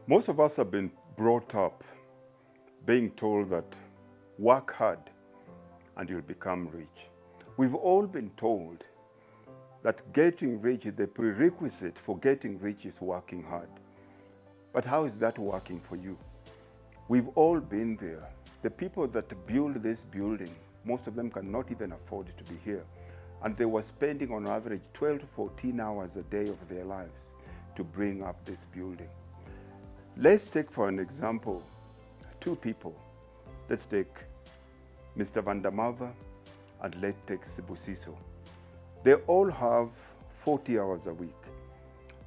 Most of us have been brought up being told that work hard and you'll become rich. We've all been told that getting rich, the prerequisite for getting rich is working hard. But how is that working for you? We've all been there. The people that build this building, most of them cannot even afford to be here. And they were spending on average 12 to 14 hours a day of their lives to bring up this building. Let's take for an example, two people. Let's take Mr. Vandamava and let's take Sibusiso. They all have 40 hours a week.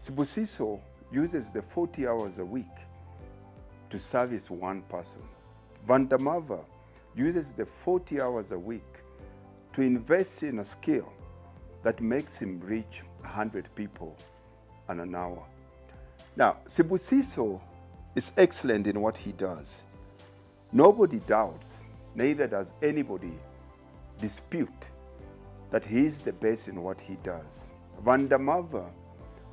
Sibusiso uses the 40 hours a week to service one person. Vandamava uses the 40 hours a week to invest in a skill that makes him reach 100 people in an hour. Now, Sibusiso is excellent in what he does. Nobody doubts, neither does anybody dispute that he is the best in what he does. Vandamava,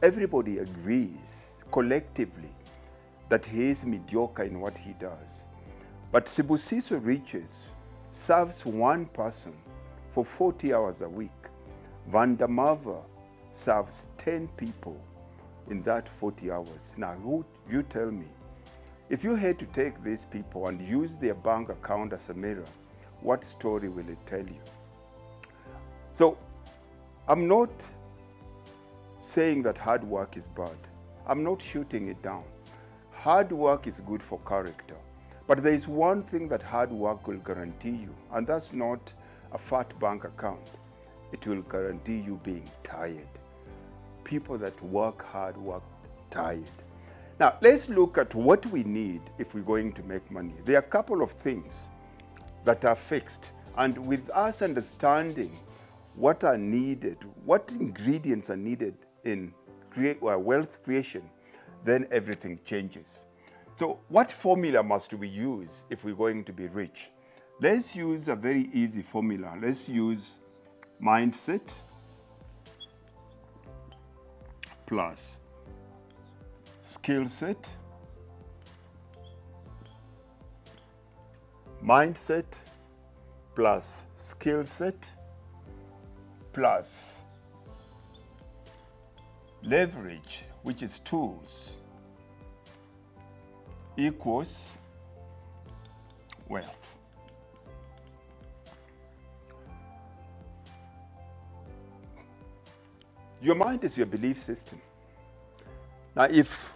everybody agrees collectively that he is mediocre in what he does. But Sibusiso serves one person for 40 hours a week. Vandamava serves 10 people in that 40 hours. Now, you tell me, if you had to take these people and use their bank account as a mirror, what story will it tell you? So, I'm not saying that hard work is bad. I'm not shooting it down. Hard work is good for character. But there is one thing that hard work will guarantee you, and that's not a fat bank account. It will guarantee you being tired. People that work hard work tired. Now, let's look at what we need if we're going to make money. There are a couple of things that are fixed. And with us understanding what are needed, what ingredients are needed in wealth creation, then everything changes. So what formula must we use if we're going to be rich? Let's use a very easy formula. Let's use mindset plus skill set, mindset plus skill set plus leverage, which is tools, equals wealth. Your mind is your belief system. Now, if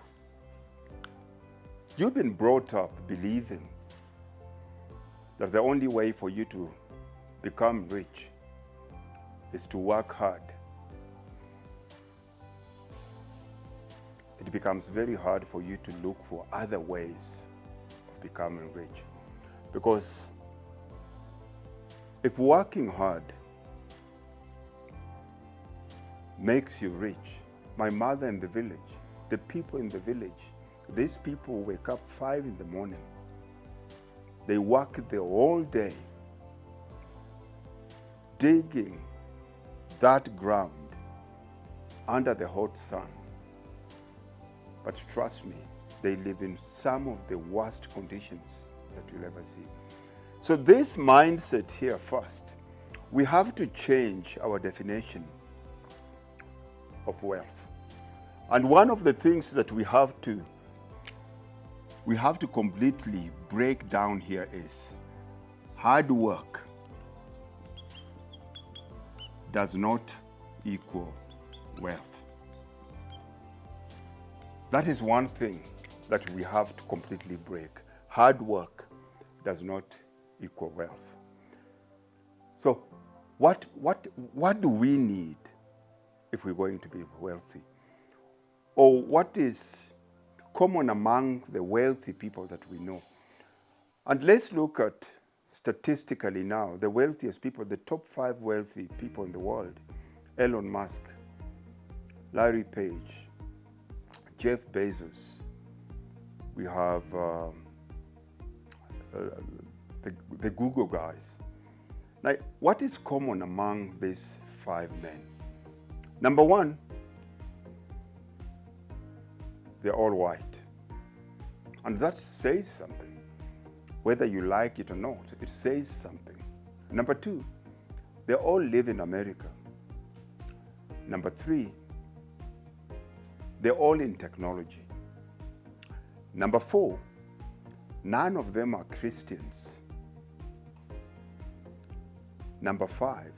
you've been brought up believing that the only way for you to become rich is to work hard, it becomes very hard for you to look for other ways of becoming rich. Because if working hard makes you rich, my mother in the village, the people in the village, these people wake up 5 in the morning. They work the whole day, digging that ground under the hot sun. But trust me, they live in some of the worst conditions that you'll ever see. So this mindset here first, we have to change our definition of wealth. And one of the things that we have to completely break down here is hard work does not equal wealth. That is one thing that we have to completely break. Hard work does not equal wealth. So what do we need if we're going to be wealthy? Or what is common among the wealthy people that we know? And let's look at statistically now, the wealthiest people, the top 5 wealthy people in the world: Elon Musk, Larry Page, Jeff Bezos. We have the Google guys. Now, what is common among these 5 men? Number one, they're all white. And that says something. Whether you like it or not, it says something. Number 2, they all live in America. Number 3, they're all in technology. Number 4, none of them are Christians. Number 5,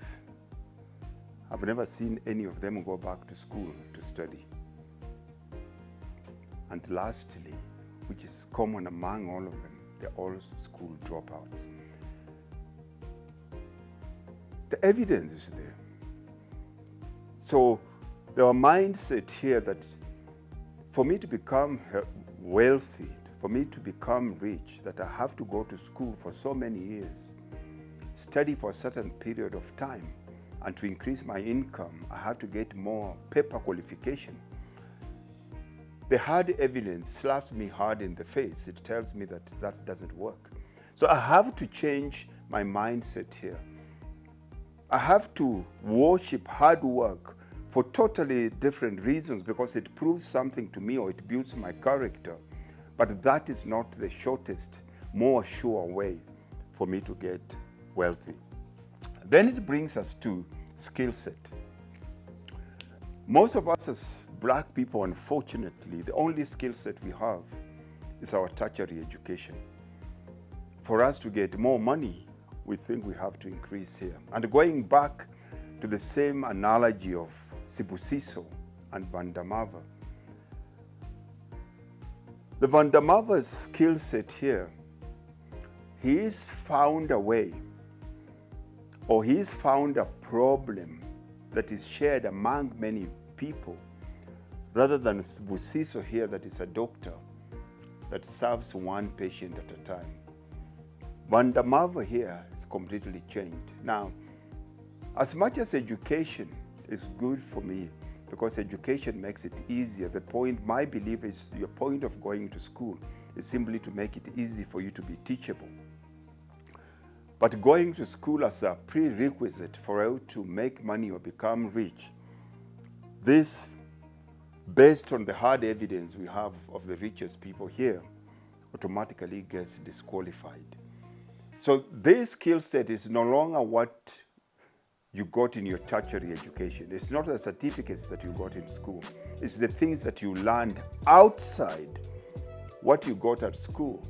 I've never seen any of them go back to school to study. And lastly, which is common among all of them, they're all school dropouts. The evidence is there. So there are mindset here that for me to become wealthy, for me to become rich, that I have to go to school for so many years, study for a certain period of time, and to increase my income, I have to get more paper qualification. The hard evidence slaps me hard in the face. It tells me that that doesn't work. So I have to change my mindset here. I have to worship hard work for totally different reasons, because it proves something to me or it builds my character. But that is not the shortest, more sure way for me to get wealthy. Then it brings us to skill set. Most of us as black people, unfortunately, the only skill set we have is our tertiary education. For us to get more money, we think we have to increase here. And going back to the same analogy of Sibusiso and Vandamava, the Vandamava's skill set here, he's found a way, or he's found a problem that is shared among many people, rather than Sibusiso here that is a doctor that serves one patient at a time. Vandamava here is completely changed. Now, as much as education is good for me, because education makes it easier, my belief is your point of going to school is simply to make it easy for you to be teachable. But going to school as a prerequisite for you to make money or become rich, this, based on the hard evidence we have of the richest people here, automatically gets disqualified. So this skill set is no longer what you got in your tertiary education. It's not the certificates that you got in school. It's the things that you learned outside what you got at school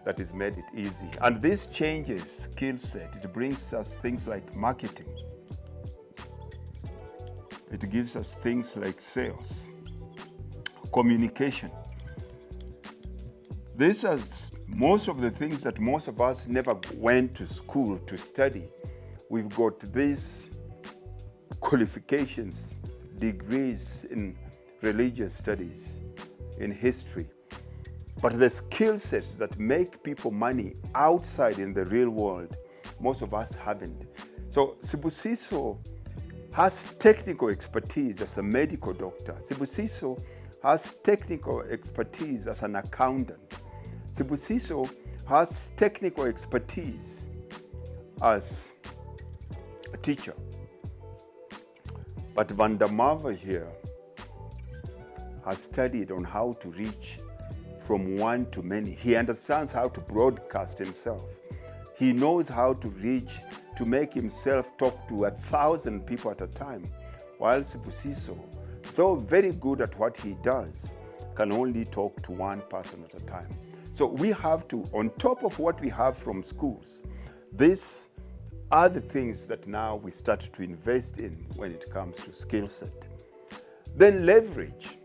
that has made it easy. And this changes skill set. It brings us things like marketing. It gives us things like sales, communication. This is most of the things that most of us never went to school to study. We've got these qualifications, degrees in religious studies, in history. But the skill sets that make people money outside in the real world, most of us haven't. So Sibusiso has technical expertise as a medical doctor. Sibusiso has technical expertise as an accountant. Sibusiso has technical expertise as a teacher. But Vandamava here has studied on how to reach from one to many. He understands how to broadcast himself. He knows how to reach, to make himself talk to 1,000 people at a time, while Sibusiso, though very good at what he does, can only talk to one person at a time. So we have to, on top of what we have from schools, these are the things that now we start to invest in when it comes to skill set. Then leverage.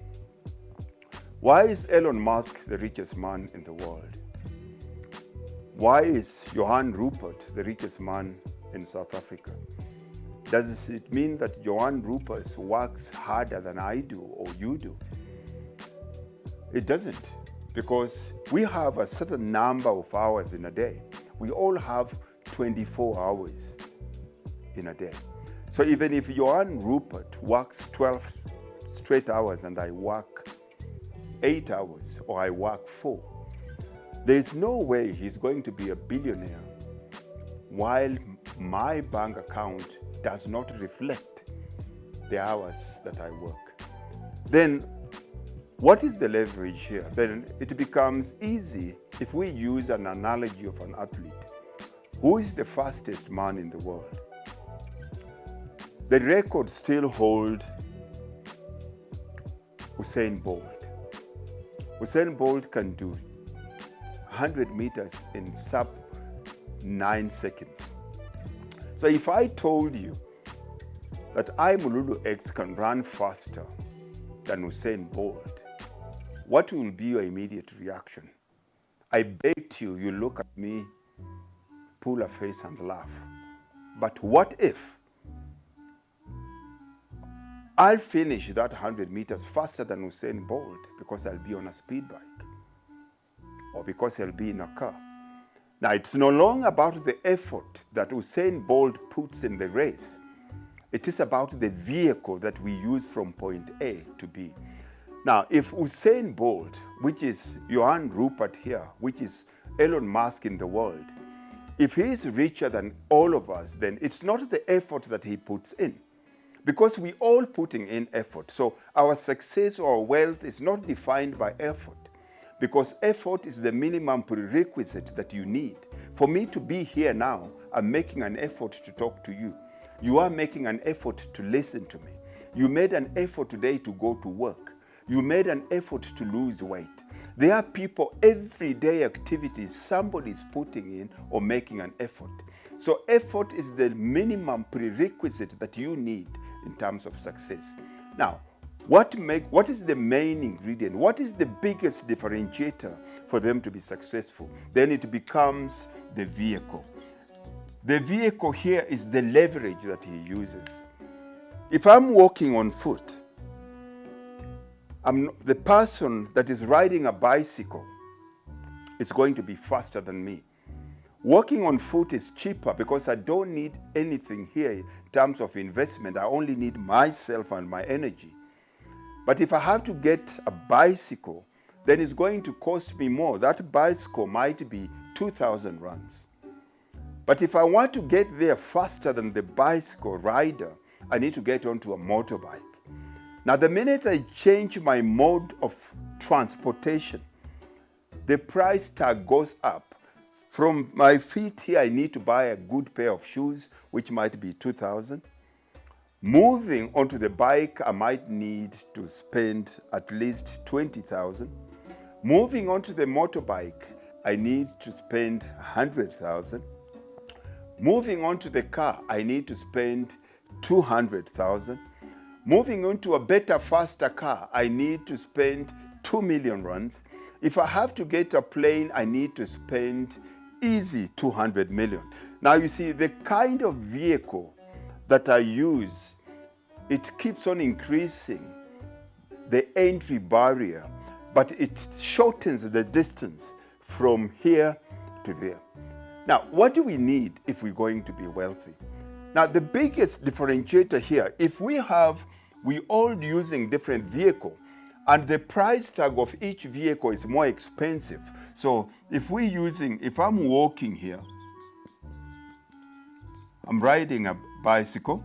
Why is Elon Musk the richest man in the world? Why is Johan Rupert the richest man in South Africa? Does it mean that Johan Rupert works harder than I do or you do? It doesn't, because we have a certain number of hours in a day. We all have 24 hours in a day. So even if Johan Rupert works 12 straight hours and I work 8 hours or I work 4, there's no way he's going to be a billionaire while my bank account does not reflect the hours that I work. Then What is the leverage here? Then it becomes easy if we use an analogy of an athlete. Who is the fastest man in the world? The record still holds Usain Bolt. Usain Bolt can do 100 meters in sub 9 seconds. So if I told you that I, Mululu X, can run faster than Usain Bolt, what will be your immediate reaction? I bet you look at me, pull a face and laugh. But what if I'll finish that 100 meters faster than Usain Bolt because I'll be on a speed bike or because I'll be in a car? Now, it's no longer about the effort that Usain Bolt puts in the race. It is about the vehicle that we use from point A to B. Now, if Usain Bolt, which is Johann Rupert here, which is Elon Musk in the world, if he is richer than all of us, then it's not the effort that he puts in. Because we all putting in effort. So our success or wealth is not defined by effort. Because effort is the minimum prerequisite that you need. For me to be here now, I'm making an effort to talk to you. You are making an effort to listen to me. You made an effort today to go to work. You made an effort to lose weight. There are people, everyday activities, somebody's putting in or making an effort. So effort is the minimum prerequisite that you need in terms of success. Now, what is the main ingredient? What is the biggest differentiator for them to be successful? Then it becomes the vehicle. The vehicle here is the leverage that he uses. If I'm walking on foot, the person that is riding a bicycle is going to be faster than me. Walking on foot is cheaper because I don't need anything here in terms of investment. I only need myself and my energy. But if I have to get a bicycle, then it's going to cost me more. That bicycle might be 2,000 rands. But if I want to get there faster than the bicycle rider, I need to get onto a motorbike. Now, the minute I change my mode of transportation, the price tag goes up. From my feet here, I need to buy a good pair of shoes, which might be 2,000. Moving onto the bike, I might need to spend at least 20,000. Moving onto the motorbike, I need to spend 100,000. Moving onto the car, I need to spend 200,000. Moving onto a better, faster car, I need to spend 2 million rands. If I have to get a plane, I need to spend easy 200 million. Now you see, the kind of vehicle that I use, it keeps on increasing the entry barrier, but it shortens the distance from here to there. Now, what do we need if we're going to be wealthy? Now, the biggest differentiator here, if we all using different vehicle, and the price tag of each vehicle is more expensive. So if I'm walking here, I'm riding a bicycle,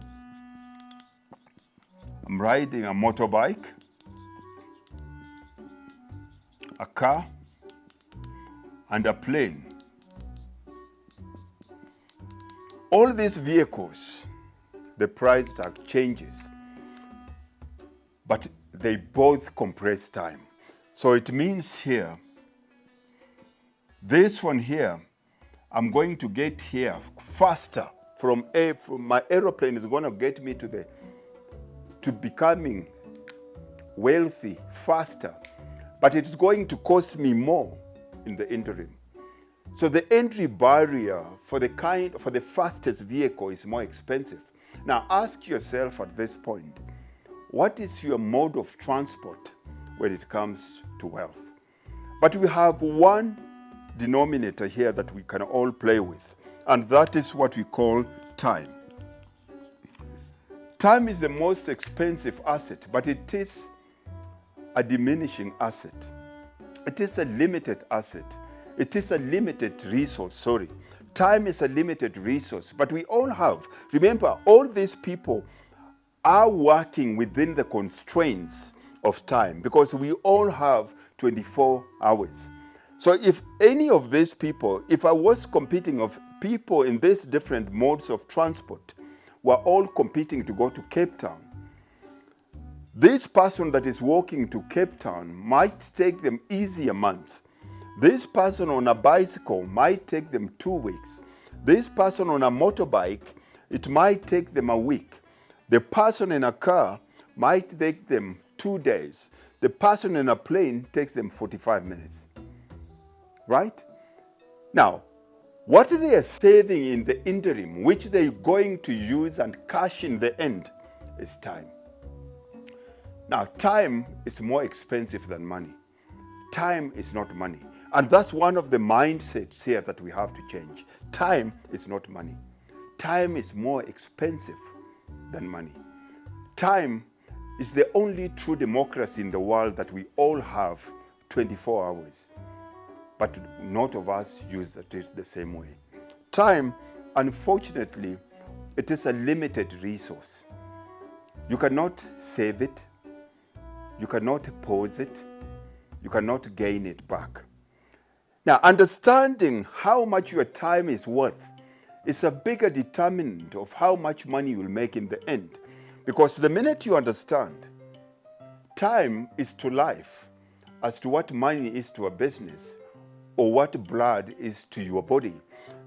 I'm riding a motorbike, a car, and a plane. All these vehicles, the price tag changes, but they both compress time. So it means here, this one here, I'm going to get here faster. From my aeroplane is going to get me to becoming wealthy faster, but it's going to cost me more in the interim. So the entry barrier for the fastest vehicle is more expensive. Now ask yourself at this point, what is your mode of transport when it comes to wealth? But we have one denominator here that we can all play with, and that is what we call time. Time is the most expensive asset, but it is a diminishing asset. It is a limited asset. It is a limited resource, Time is a limited resource, but we all have. Remember, all these people are working within the constraints of time because we all have 24 hours. So if any of these people, if I was competing of people in these different modes of transport, were all competing to go to Cape Town, this person that is walking to Cape Town might take them easy a month. This person on a bicycle might take them 2 weeks. This person on a motorbike, it might take them a week. The person in a car might take them 2 days. The person in a plane takes them 45 minutes. Right? Now, what they are saving in the interim, which they're going to use and cash in the end, is time. Now, time is more expensive than money. Time is not money. And that's one of the mindsets here that we have to change. Time is not money. Time is more expensive than money. Time is the only true democracy in the world that we all have 24 hours. But not of us use it the same way. Time, unfortunately, it is a limited resource. You cannot save it. You cannot pause it. You cannot gain it back. Now, understanding how much your time is worth is a bigger determinant of how much money you will make in the end. Because the minute you understand time is to life as to what money is to a business or what blood is to your body,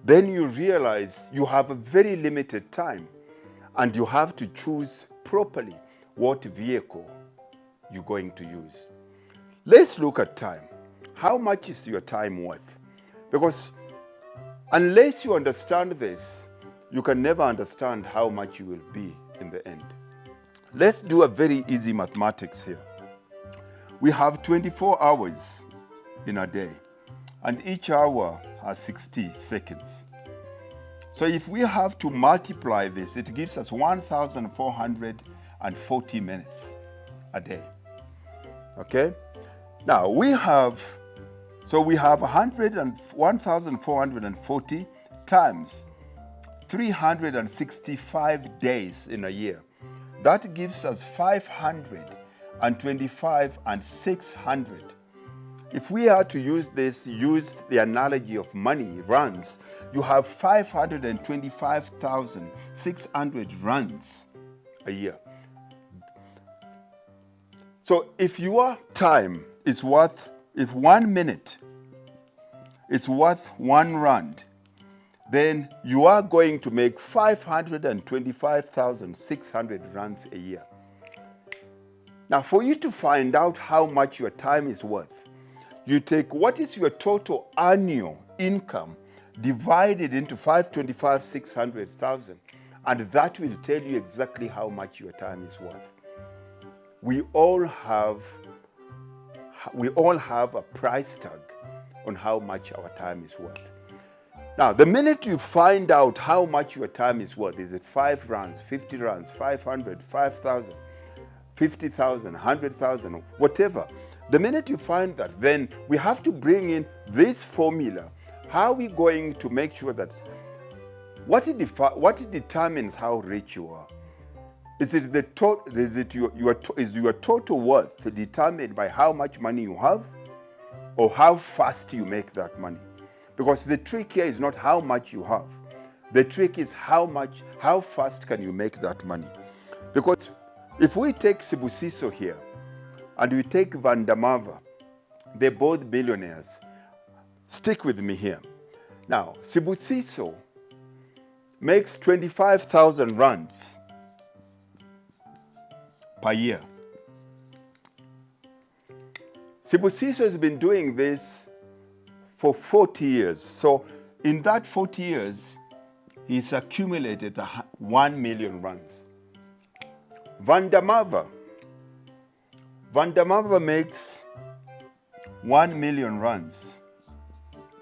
then you realize you have a very limited time and you have to choose properly what vehicle you're going to use. Let's look at time. How much is your time worth? Because unless you understand this, you can never understand how much you will be in the end. Let's do a very easy mathematics here. We have 24 hours in a day, and each hour has 60 seconds. So if we have to multiply this, it gives us 1,440 minutes a day. Okay? Now we have 1,440 times 365 days in a year. That gives us 525 and 600. If we are to use the analogy of money, runs, you have 525,600 runs a year. So if your time is worth, if 1 minute is worth 1 rand, then you are going to make 525,600 rands a year. Now, for you to find out how much your time is worth, you take what is your total annual income divided into 525,600,000, and that will tell you exactly how much your time is worth. We all have a price tag on how much our time is worth. Now, the minute you find out how much your time is worth, is it 5 rands, 50 rands, 500, 5,000, 50,000, 100,000, whatever. The minute you find that, then we have to bring in this formula. How are we going to make sure that what determines how rich you are? Is it your total worth determined by how much money you have, or how fast you make that money? Because the trick here is not how much you have. The trick is how fast can you make that money? Because if we take Sibusiso here, and we take Vandamava, they're both billionaires. Stick with me here. Now, Sibusiso makes 25,000 rands per year. Sibusiso has been doing this for 40 years. So in that 40 years, he's accumulated 1 million rands. Vandamava makes 1 million rands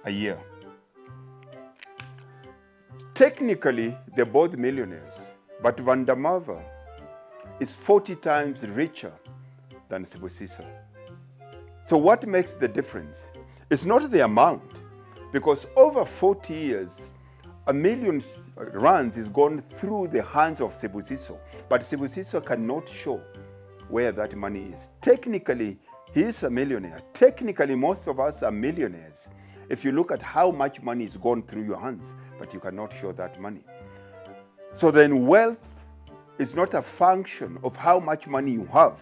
a year. Technically, they're both millionaires, but Vandamava is 40 times richer than Sibusiso. So what makes the difference? It's not the amount, because over 40 years, 1 million rands is gone through the hands of Sibusiso, but Sibusiso cannot show where that money is. Technically, he is a millionaire. Technically, most of us are millionaires. If you look at how much money is gone through your hands, but you cannot show that money. So then wealth is not a function of how much money you have.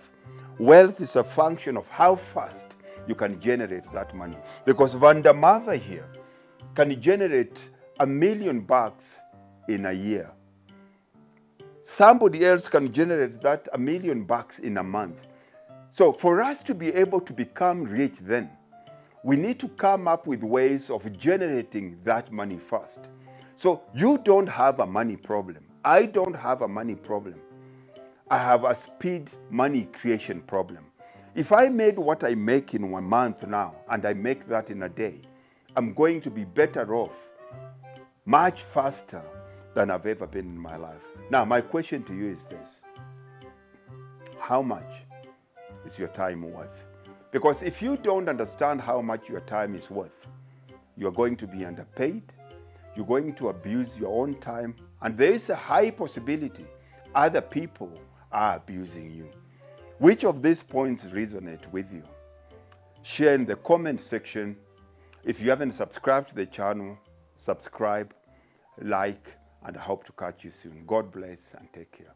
Wealth is a function of how fast you can generate that money. Because Vandamava here can generate $1 million in a year. Somebody else can generate that $1 million in a month. So for us to be able to become rich then, we need to come up with ways of generating that money fast. So you don't have a money problem. I don't have a money problem. I have a speed money creation problem. If I made what I make in 1 month now, and I make that in a day, I'm going to be better off much faster than I've ever been in my life. Now, my question to you is this. How much is your time worth? Because if you don't understand how much your time is worth, you're going to be underpaid, you're going to abuse your own time, and there is a high possibility other people are abusing you. Which of these points resonate with you? Share in the comment section. If you haven't subscribed to the channel, subscribe, like, and I hope to catch you soon. God bless and take care.